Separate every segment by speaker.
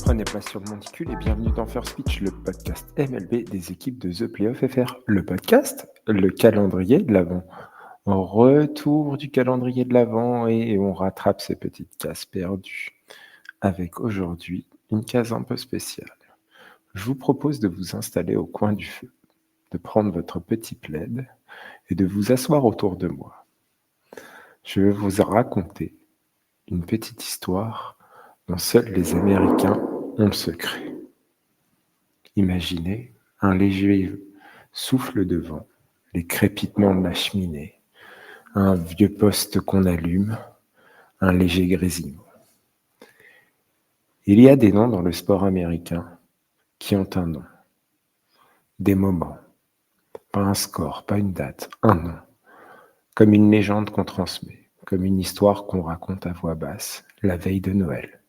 Speaker 1: Prenez place sur le monticule et bienvenue dans First Pitch, le podcast MLB des équipes de The Playoff FR. Le podcast, le calendrier de l'Avent. Retour du calendrier de l'Avent et on rattrape ces petites cases perdues. Avec aujourd'hui une case un peu spéciale. Je vous propose de vous installer au coin du feu, de prendre votre petit plaid et de vous asseoir autour de moi. Je vais vous raconter une petite histoire dont seuls les Américains ont le secret. Imaginez un léger souffle de vent, les crépitements de la cheminée, un vieux poste qu'on allume, un léger grésillement. Il y a des noms dans le sport américain qui ont un nom, des moments, pas un score, pas une date, un nom, comme une légende qu'on transmet, comme une histoire qu'on raconte à voix basse la veille de Noël,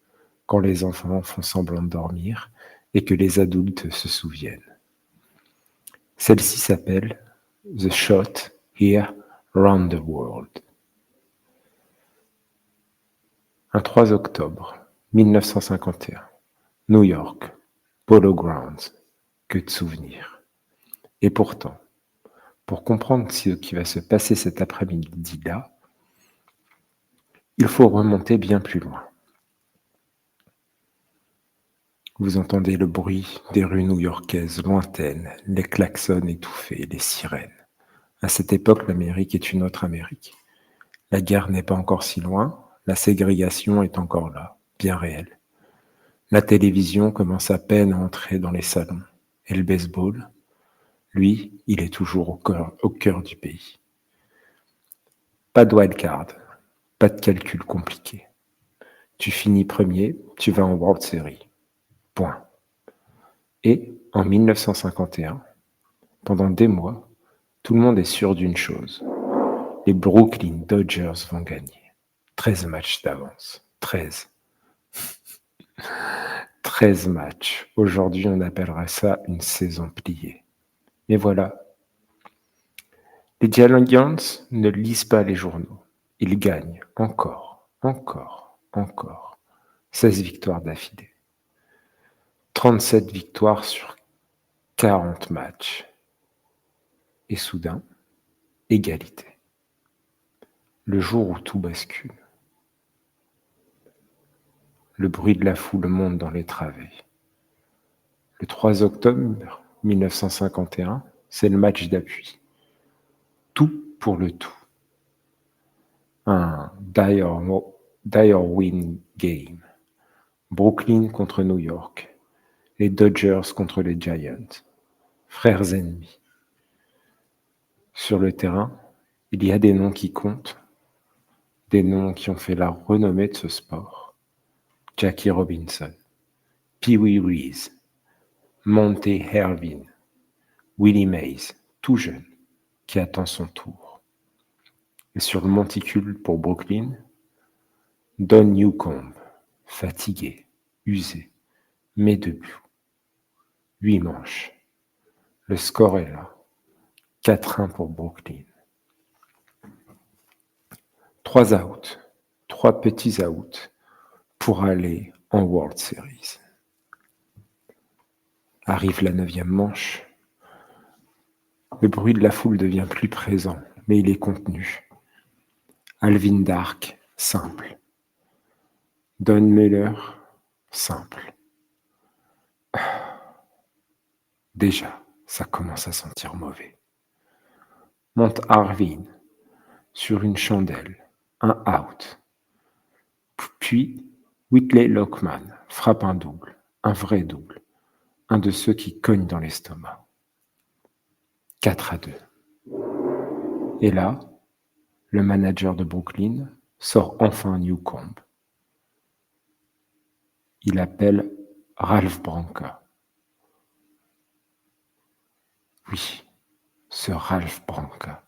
Speaker 1: quand les enfants font semblant de dormir et que les adultes se souviennent. Celle-ci s'appelle The Shot Here Round the World. Un 3 octobre 1951, New York, Polo Grounds, que de souvenirs. Et pourtant, pour comprendre ce qui va se passer cet après-midi-là, il faut remonter bien plus loin. Vous entendez le bruit des rues new-yorkaises lointaines, les klaxons étouffés, les sirènes. À cette époque, l'Amérique est une autre Amérique. La guerre n'est pas encore si loin, la ségrégation est encore là, bien réelle. La télévision commence à peine à entrer dans les salons. Et le baseball, lui, il est toujours au cœur du pays. Pas de wildcard, pas de calcul compliqué. Tu finis premier, tu vas en World Series. Point. Et en 1951, pendant des mois, tout le monde est sûr d'une chose. Les Brooklyn Dodgers vont gagner. 13 matchs d'avance. 13. 13 matchs. Aujourd'hui, on appellerait ça une saison pliée. Mais voilà. Les Giants ne lisent pas les journaux. Ils gagnent encore. 16 victoires d'affilée. 37 victoires sur 40 matchs. Et soudain, égalité. Le jour où tout bascule. Le bruit de la foule monte dans les travées. Le 3 octobre 1951, c'est le match d'appui. Tout pour le tout. Un dire win game. Brooklyn contre New York. Les Dodgers contre les Giants. Frères ennemis. Sur le terrain, il y a des noms qui comptent. Des noms qui ont fait la renommée de ce sport. Jackie Robinson. Pee Wee Reese. Monte Irvin. Willie Mays, tout jeune, qui attend son tour. Et sur le monticule pour Brooklyn, Don Newcombe, fatigué, usé, mais debout. 8 manches. Le score est là. 4-1 pour Brooklyn. 3 outs, 3 petits outs pour aller en World Series. Arrive la 9e manche. Le bruit de la foule devient plus présent, mais il est contenu. Alvin Dark, simple. Don Muller, simple. Déjà, ça commence à sentir mauvais. Monte Arvin sur une chandelle, un out. Puis, Whitley Lockman frappe un double, un vrai double, un de ceux qui cognent dans l'estomac. 4-2. Et là, le manager de Brooklyn sort enfin Newcombe. Il appelle Ralph Branca. Oui, ce Ralph Branca.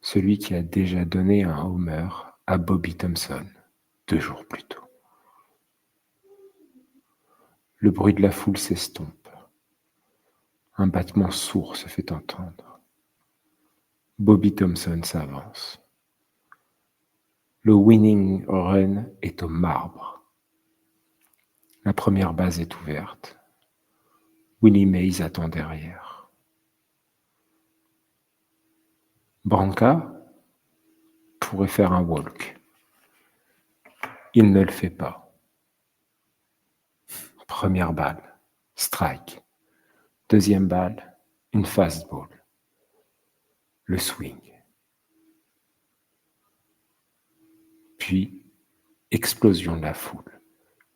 Speaker 1: Celui qui a déjà donné un homer à Bobby Thomson 2 jours plus tôt. Le bruit de la foule s'estompe. Un battement sourd se fait entendre. Bobby Thomson s'avance. Le winning run est au marbre. La première base est ouverte. Willie Mays attend derrière. Branca pourrait faire un walk. Il ne le fait pas. Première balle, strike. Deuxième balle, une fastball. Le swing. Puis, explosion de la foule.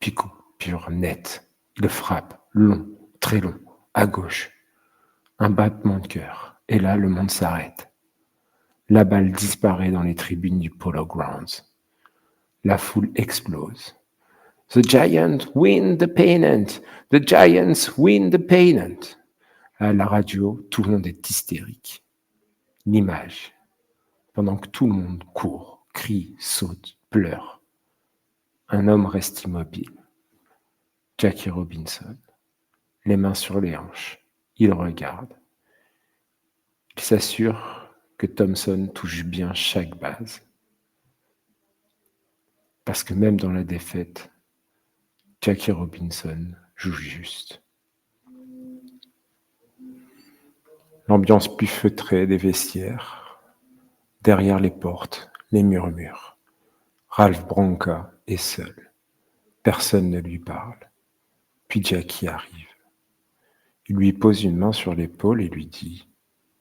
Speaker 1: Puis coup pur net. Il frappe, long, très long, à gauche. Un battement de cœur. Et là, le monde s'arrête. La balle disparaît dans les tribunes du Polo Grounds. La foule explose. The Giants win the pennant! The Giants win the pennant! À la radio, tout le monde est hystérique. L'image, pendant que tout le monde court, crie, saute, pleure. Un homme reste immobile. Jackie Robinson, les mains sur les hanches. Il regarde. Il s'assure que Thompson touche bien chaque base. Parce que même dans la défaite, Jackie Robinson joue juste. L'ambiance plus feutrée des vestiaires. Derrière les portes, les murmures. Ralph Branca est seul. Personne ne lui parle. Puis Jackie arrive. Il lui pose une main sur l'épaule et lui dit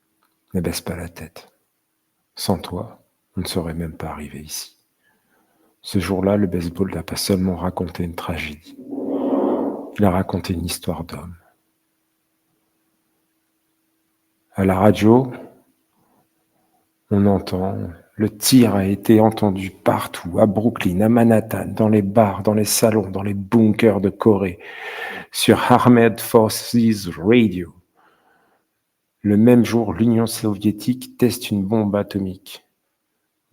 Speaker 1: « Ne baisse pas la tête. Sans toi, on ne serait même pas arrivé ici. » Ce jour-là, le baseball n'a pas seulement raconté une tragédie. Il a raconté une histoire d'homme. À la radio, on entend « Le tir a été entendu partout, à Brooklyn, à Manhattan, dans les bars, dans les salons, dans les bunkers de Corée, sur Armed Forces Radio. » Le même jour, l'Union soviétique teste une bombe atomique.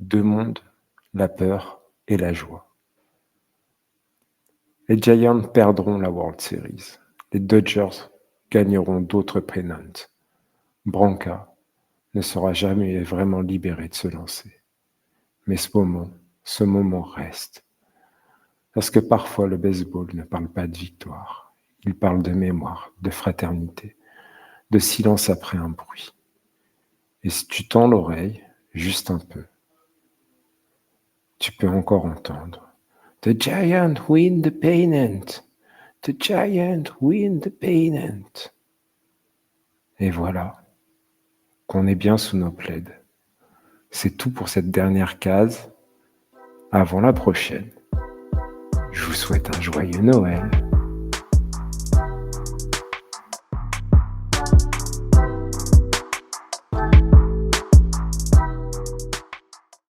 Speaker 1: Deux mondes, la peur et la joie. Les Giants perdront la World Series. Les Dodgers gagneront d'autres pennants. Branca ne sera jamais vraiment libéré de se lancer. Mais ce moment reste. Parce que parfois le baseball ne parle pas de victoire. Il parle de mémoire, de fraternité, de silence après un bruit. Et si tu tends l'oreille, juste un peu, tu peux encore entendre « The Giants win the pennant! The Giants win the pennant! » Et voilà, qu'on est bien sous nos plaids. C'est tout pour cette dernière case. Avant la prochaine, je vous souhaite un joyeux Noël.